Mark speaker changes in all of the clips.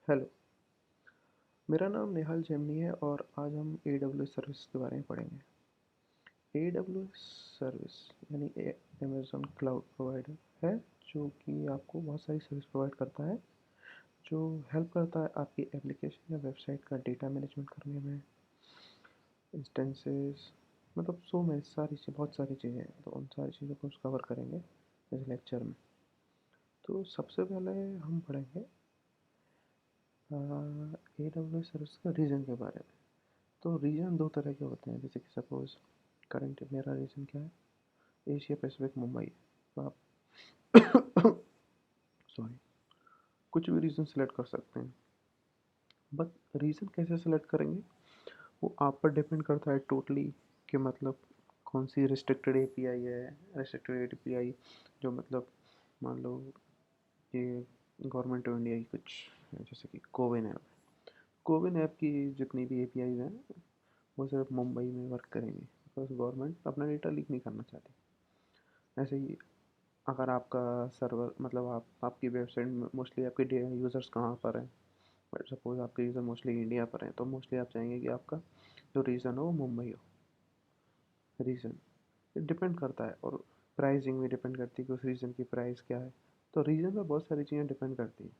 Speaker 1: Hello, मेरा नाम Nehal Gemini है और आज हम AWS सर्विस के बारे में पढ़ेंगे। AWS सर्विस यानी अमेज़न क्लाउड प्रोवाइडर है जो कि आपको बहुत सारी सर्विस प्रोवाइड करता है, जो हेल्प करता है आपकी एप्लीकेशन या वेबसाइट का डेटा मैनेजमेंट करने में, इंस्टेंसेस मतलब सो में सारी चीज़ बहुत सारी चीज़ें हैं, तो उन सारी चीज़ों को कवर करेंगे इस लेक्चर में। तो सबसे पहले हम पढ़ेंगे AWS सर्विस का रीजन के बारे में। तो रीजन दो तरह के होते हैं, जैसे कि सपोज करंट मेरा रीजन क्या है, एशिया पैसिफिक मुंबई। तो आप सॉरी कुछ भी रीजन सेलेक्ट कर सकते हैं, बट रीजन कैसे सेलेक्ट करेंगे वो आप पर डिपेंड करता है टोटली, कि मतलब कौन सी रिस्ट्रिक्टेड एपीआई है। रिस्ट्रिक्टेड एपीआई जो मतलब मान लो कि गवर्नमेंट ऑफ इंडिया की कुछ, जैसे कि कोविन ऐप की जितनी भी एपीआई हैं वो सिर्फ मुंबई में वर्क करेंगे, बिकॉज गवर्नमेंट अपना डेटा लीक नहीं करना चाहती। ऐसे ही अगर आपका सर्वर मतलब आपकी वेबसाइट में मोस्टली आपके यूज़र्स कहाँ पर हैं, बट सपोज आपके यूज़र मोस्टली इंडिया पर हैं, तो मोस्टली आप चाहेंगे कि आपका जो रीजन हो वो मुंबई हो। रीजन डिपेंड करता है, और प्राइसिंग भी डिपेंड करती है कि उस रीजन की प्राइस क्या है। तो रीजन पर बहुत सारी चीज़ें डिपेंड करती हैं।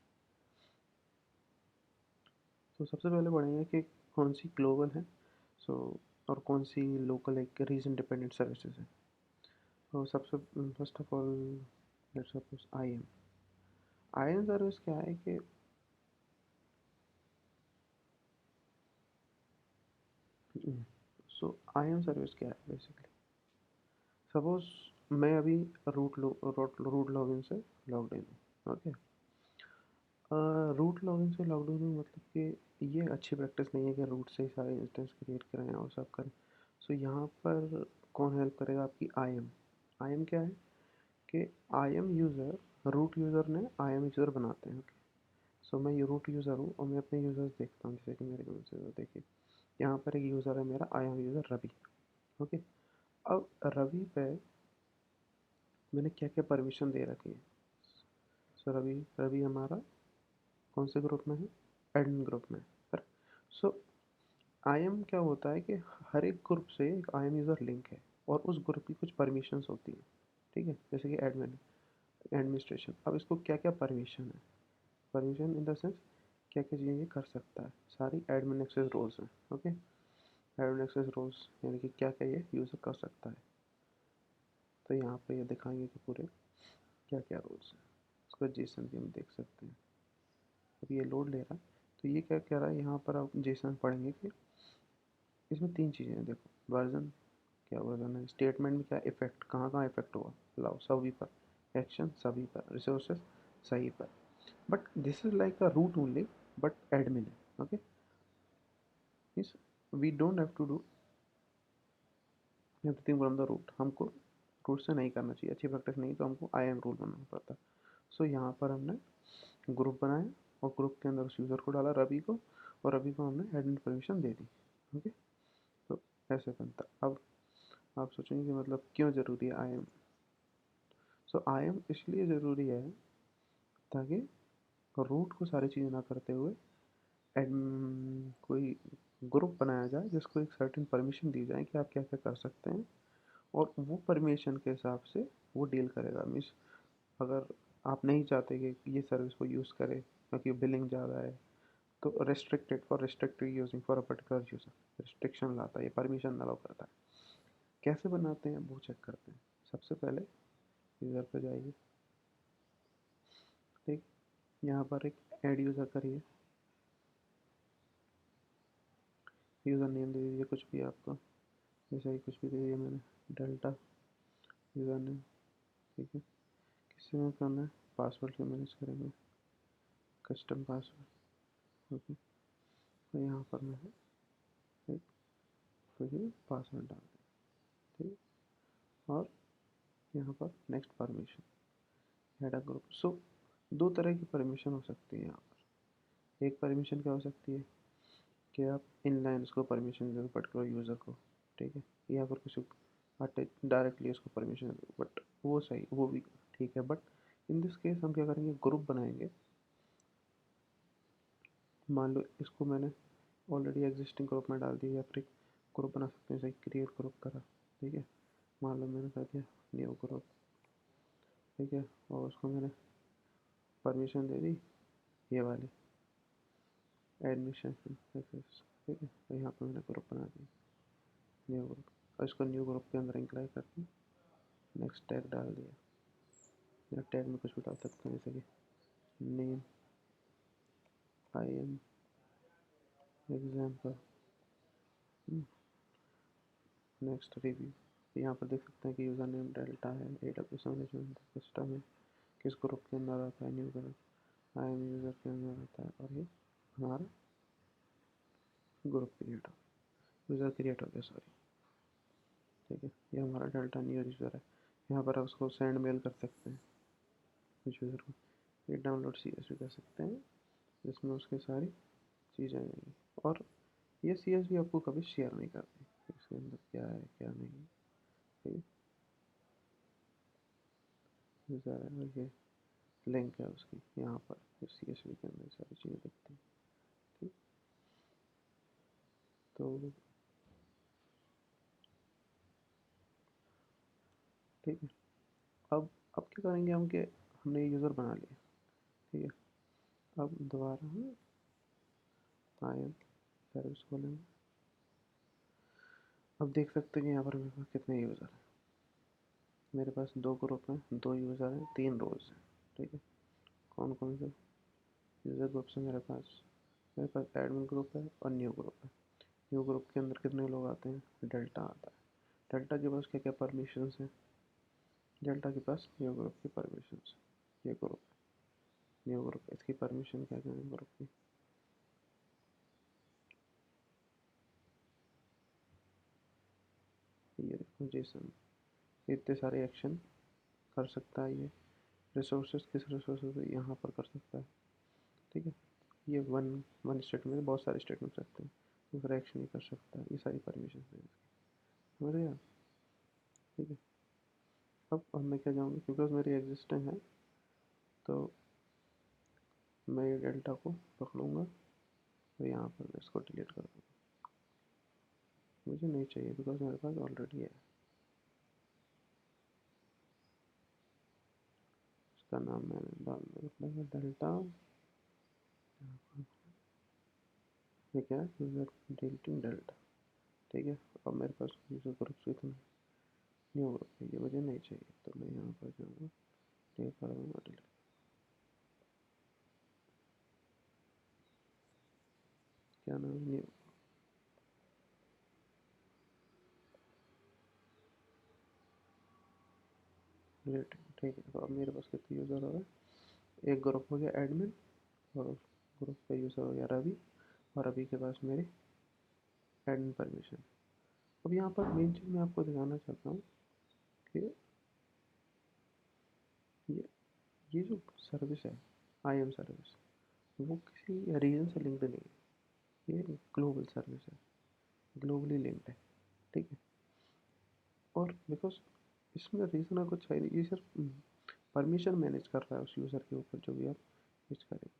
Speaker 1: तो सबसे पहले पढ़ेंगे कि कौन सी ग्लोबल है, सो और कौन सी लोकल एक रीजन डिपेंडेंट सर्विसेज है। तो सबसे first of all let's suppose I am service क्या है कि सो आई एम सर्विस क्या है बेसिकली। सपोज मैं अभी रूट लॉगिन से लॉग्ड इन हूँ, ओके। रूट लॉगिन से लॉग्ड इन हूँ मतलब कि ये अच्छी प्रैक्टिस नहीं है कि रूट से ही सारे इंस्टेंस क्रिएट करें और सब करें। सो यहाँ पर कौन हेल्प करेगा, आपकी आई एम क्या है कि IAM user, root user ने आई एम यूज़र बनाते हैं, ओके। सो मैं ये रूट यूज़र हूँ और मैं अपने यूज़र्स देखता हूँ, जैसे कि मेरे यूज़र देखिए, यहाँ पर एक यूज़र है मेरा, IAM user Ravi, okay. अब रवि पे मैंने क्या क्या परमिशन दे रखी है। सो रवि रवि हमारा कौन से ग्रुप में है, एडमिन ग्रुप में है। सो आई एम क्या होता है कि हर एक ग्रुप से एक आई एम यूज़र लिंक है और उस ग्रुप की कुछ परमिशंस होती हैं, ठीक है। जैसे कि एडमिन एडमिनिस्ट्रेशन, अब इसको क्या क्या परमिशन है, परमिशन इन द सेंस क्या क्या चीज़ें ये कर सकता है, सारी एडमिन एक्सेस रोल्स हैं, ओके। एडमिन एक्सेस रोल्स यानी कि क्या क्या ये यूज़र कर सकता है। तो यहाँ पे ये दिखाएंगे कि पूरे क्या क्या रोल्स हैं, इसको जेसन भी हम देख सकते हैं। अब ये लोड ले रहा है, तो ये क्या कह रहा है, यहाँ पर आप जेसन पढ़ेंगे कि इसमें तीन चीज़ें हैं, देखो वर्जन, क्या वर्जन है, स्टेटमेंट में क्या इफेक्ट, कहाँ कहाँ इफेक्ट हुआ, अलाउ सभी पर, एक्शन सभी पर, रिसोर्सेज सही पर। But this is like a root only, but admin है, okay. Means we don't have to do everything from the root, हमको रूट से नहीं करना चाहिए, अच्छी प्रैक्टिस नहीं, तो हमको आई एम रूल बनाना पड़ता। सो यहाँ पर हमने ग्रुप बनाया और ग्रुप के अंदर उस यूज़र को डाला रवि को, और रवि को हमने एडमिन परमिशन दे दी, ओके। तो ऐसे बनता। अब आप सोचेंगे कि मतलब क्यों ज़रूरी है I am. So I am इसलिए ज़रूरी है ताकि रूट को सारी चीज़ें ना करते हुए कोई ग्रुप बनाया जाए जिसको एक सर्टेन परमिशन दी जाए कि आप क्या क्या कर सकते हैं, और वो परमिशन के हिसाब से वो डील करेगा। मीन्स अगर आप नहीं चाहते कि ये सर्विस को यूज़ करे क्योंकि बिलिंग ज़्यादा है, तो restricted using for a particular user, restriction लाता है, ये परमिशन अलाउ करता है। कैसे बनाते हैं वो चेक करते हैं। सबसे पहले यूज़र पे जाइए, ठीक, यहाँ पर एक ऐड यूज़र करिए, यूज़र नेम दे दीजिए कुछ भी आपको, जैसे ही कुछ भी दे दिया मैंने, डेल्टा यूज़र नेम, ठीक है। किसी में करना है, पासवर्ड से मैनेज करेंगे, कस्टम पासवर्ड, ओके। तो यहाँ पर मैं एक तो ये पासवर्ड डाल दें, ठीक। और यहाँ पर next permission, add a group. So दो तरह की परमिशन हो सकती है यहाँ पर। एक परमिशन क्या हो सकती है कि आप इनलाइन उसको परमिशन दे दो पर्टिकुलर यूज़र को, ठीक है, या फिर किसी डायरेक्टली उसको परमिशन दे दो, बट वो सही, वो भी ठीक है। बट इन दिस केस हम क्या करेंगे, ग्रुप बनाएंगे, मान लो इसको मैंने ऑलरेडी एग्जिस्टिंग ग्रुप में डाल दिया, या फिर ग्रुप बना सकते हैं, जैसे क्रिएट ग्रुप करा, ठीक है। मान लो मैंने कर दिया न्यू ग्रुप, ठीक है, और उसको मैंने परमिशन दे दी ये वाली एडमिशन, ठीक है। तो यहाँ पर मैंने ग्रुप बना दिया न्यू ग्रुप, और इसको न्यू ग्रुप के अंदर इंक्लाइव करके नेक्स्ट टैग डाल दिया, या टैग में कुछ भी डाल सकते हैं, जैसे कि name I am example, next review. यहाँ पर देख सकते हैं कि यूज़र नेम डेल्टा है, AWS मैनेजमेंट सिस्टम है, किस ग्रुप के अंदर आता है, new group I am user के अंदर आता है, और ये हमारा ग्रुप क्रिएट हो, यूज़र क्रिएट हो गया, सॉरी, ठीक है। ये हमारा डेल्टा न्यू यूज़र है। यहाँ पर आप उसको सेंड मेल कर सकते हैं उस यूज़र को, ये डाउनलोड CSV कर सकते हैं, जिसमें उसकी सारी चीज़ें आ जाएंगी। और ये CSV आपको कभी शेयर नहीं करते, इसके अंदर क्या है क्या नहीं है, ठीक है। यूज़र है और ये लिंक है उसकी, यहाँ पर CSV के अंदर सारी चीज़ें दिखती हैं, ठीक। तो ठीक है, अब क्या करेंगे हम कि हमने यूज़र बना लिया, ठीक है। अब दोबारा हम IAM सर्विस खोलेंगे। अब देख सकते हैं कि यहाँ पर मेरे पास कितने यूज़र हैं। मेरे पास 2 ग्रुप हैं, 2 यूज़र हैं, 3 रोल्स हैं, ठीक है। कौन कौन से यूज़र ग्रुप से मेरे पास एडमिन ग्रुप है और न्यू ग्रुप है। न्यू ग्रुप के अंदर कितने लोग आते हैं, डेल्टा आता है। डेल्टा के पास क्या क्या परमिशंस हैं, डेल्टा के पास न्यू ग्रुप की परमिशंस, ये ग्रुप न्यू ग्रुप, इसकी परमिशन क्या क्या है ग्रुप की, ये देखो जेसन, इतने सारे एक्शन कर सकता है ये। रिसोर्सेज किस रिसोर्सेज यहाँ पर कर सकता है, ठीक है। ये वन वन स्टेटमेंट, बहुत सारे स्टेटमेंट रखते हैं, दूसरा एक्शन ही कर सकता है, ये सारी परमिशन है इसकी, समझ गया, ठीक है। अब मैं क्या जाऊँगी, क्योंकि मेरी एग्जिस्टिंग है, तो मैं ये डेल्टा को पकड़ूंगा, तो यहाँ पर मैं इसको डिलीट कर दूँगा, मुझे नहीं चाहिए बिकॉज मेरे पास ऑलरेडी है। इसका नाम मैंने डाल दिया डेल्टा, ये क्या है, यूज़र डिलीटिंग डेल्टा, ठीक है। अब मेरे पास यूज़र ग्रुप से इतना न्यू ग्रुप है, ये मुझे नहीं चाहिए, तो मैं यहाँ पर जाऊँगा, ये कर दूँगा डिलीट, क्या नाम है, न्यू डिलीट, ठीक है। तो अब मेरे पास कितने यूज़र हो गए, एक ग्रुप हो गया एडमिन, और उस ग्रुप का यूज़र हो गया रवि, और रवि के पास मेरी एडमिन परमिशन। अब यहाँ पर मेन चीज़ मैं आपको दिखाना चाहता हूँ कि ये ये जो सर्विस है IAM सर्विस, वो किसी रीजन से लिंक्ड नहीं है, ये ग्लोबल सर्विस है, ग्लोबली लिंक्ड है, ठीक है। और बिकॉज इसमें रीज़न है कुछ है नहीं, ये सिर्फ परमिशन मैनेज कर रहा है उस यूज़र के ऊपर, जो भी आप यूज करें।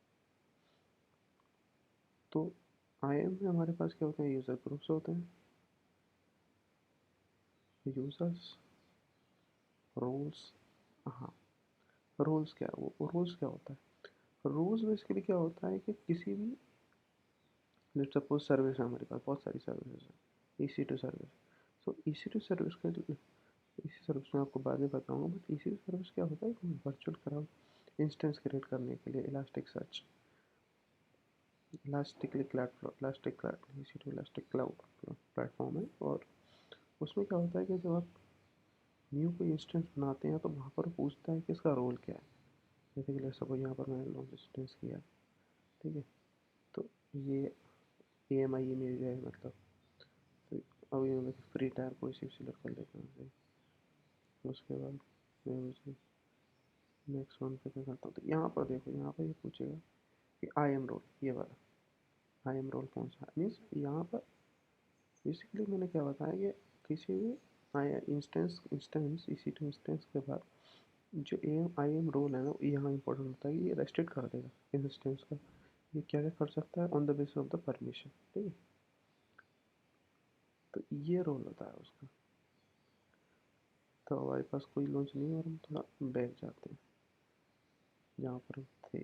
Speaker 1: तो IAM में हमारे पास क्या होते हैं, यूज़र ग्रुप्स होते हैं, यूज़र्स, रोल्स, हाँ, रोल्स क्या है, वो रोल्स क्या होता है, रोल्स बेसिकली क्या होता है कि किसी भी, लेट सपोज सर्विस है हमारे पास, बहुत सारी सर्विसेज है, EC2 सर्विस, सो EC2 सर्विस का, इसी सर्विस में आपको बाद में बताऊंगा, बट EC2 सर्विस क्या होता है, वर्चुअल क्लाउड इंस्टेंस क्रिएट करने के लिए elastic search, elastic cloud, EC2 elastic cloud platform है। और उसमें क्या होता है कि जब आप न्यू कोई इंस्टेंस बनाते हैं, तो वहाँ पर पूछता है कि इसका रोल क्या है, जैसे कि लेट्स सपोज यहाँ पर मैंने लॉन्च इंस्टेंस किया, ठीक है। तो ये AMI में जो है, मतलब, तो अभी मैं फ्री टायर कोई सी सिलेक्ट कर लेता हूँ, उसके बाद मैं मुझे नेक्स्ट वन पे क्या करता हूँ, तो यहाँ पर देखो, यहाँ पर ये पूछेगा कि IAM रोल, ये वाला IAM रोल कौन सा है, मीन्स यहाँ पर बेसिकली मैंने क्या बताया कि किसी भी इंस्टेंस इंस्टेंस EC2 इंस्टेंस के बाद जो IAM रोल है ना, यहाँ इंपॉर्टेंट होता है कि ये रेस्ट्रिक्ट कर देगा इंस्टेंस का, ये क्या क्या कर सकता है on the basis of the permission, ठीक है। तो ये रोल होता है उसका। तो हमारे पास कोई लॉन्च नहीं है और हम थोड़ा बैक जाते हैं जहाँ पर हम थे।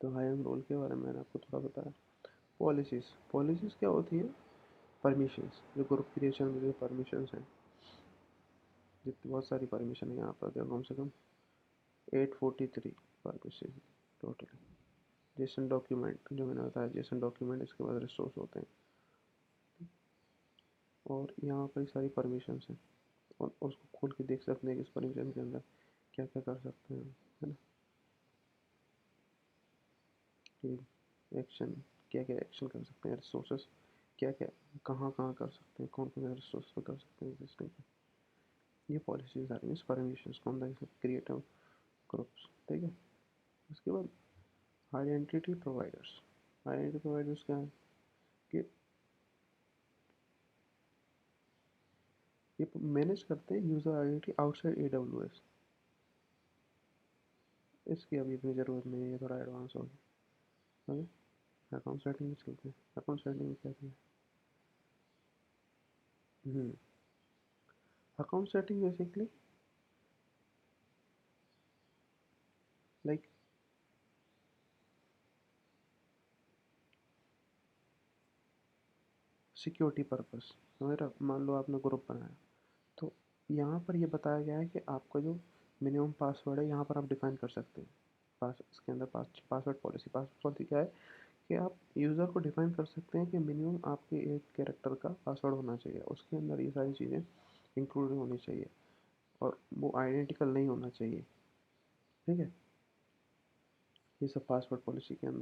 Speaker 1: तो आई एम रोल के बारे में मैंने आपको थोड़ा बताया। पॉलिसीज़, पॉलिसीज़ क्या होती हैं? परमिशंस, जो ग्रुप क्रिएशन में जो परमिशंस हैं, जितनी बहुत सारी परमिशन है यहाँ पर, देखो कम से कम 843 परमिशन टोटल। जेसन डॉक्यूमेंट जो मैंने बताया, जेसन डॉक्यूमेंट, इसके बाद रिसोर्स होते हैं, और यहाँ पर सारी परमिशंस हैं, और उसको खोल के देख सकते हैं कि इस परमिशन के अंदर क्या क्या कर सकते हैं, है ना। कि एक्शन, क्या क्या एक्शन कर सकते हैं, रिसोर्सेस क्या क्या, कहाँ कहाँ कर सकते हैं, कौन कौन से रिसोर्स पर कर सकते हैं एग्जिस्टिंग पे। ये पॉलिसीज आ रही हैं परमिशंस कौन सा क्रिएट ग्रुप्स, ठीक है। उसके बाद आइडेंटिटी प्रोवाइडर्स। आइडेंटिटी प्रोवाइडर्स क्या है कि ये मैनेज करते हैं यूज़र आइडेंटिटी आउटसाइड AWS। इसकी अभी इतनी ज़रूरत नहीं है, ये थोड़ा एडवांस हो गया। ओके, अकाउंट सेटिंग में चलते हैं। अकाउंट सेटिंग में क्या किया? Account setting basically like security purpose. मेरा मान लो आपने ग्रुप बनाया, तो यहाँ पर ये बताया गया है कि आपका जो मिनिमम पासवर्ड है यहाँ पर आप डिफाइन कर सकते हैं। पास इसके अंदर पासवर्ड पॉलिसी, पासवर्ड पॉलिसी क्या है कि आप यूज़र को डिफाइन कर सकते हैं कि मिनिमम आपके एक कैरेक्टर का पासवर्ड होना चाहिए, उसके अंदर ये सारी चीज़ें इंक्लूड होनी चाहिए, और वो आइडेंटिकल नहीं होना चाहिए, ठीक है। ये सब पासवर्ड पॉलिसी के अंदर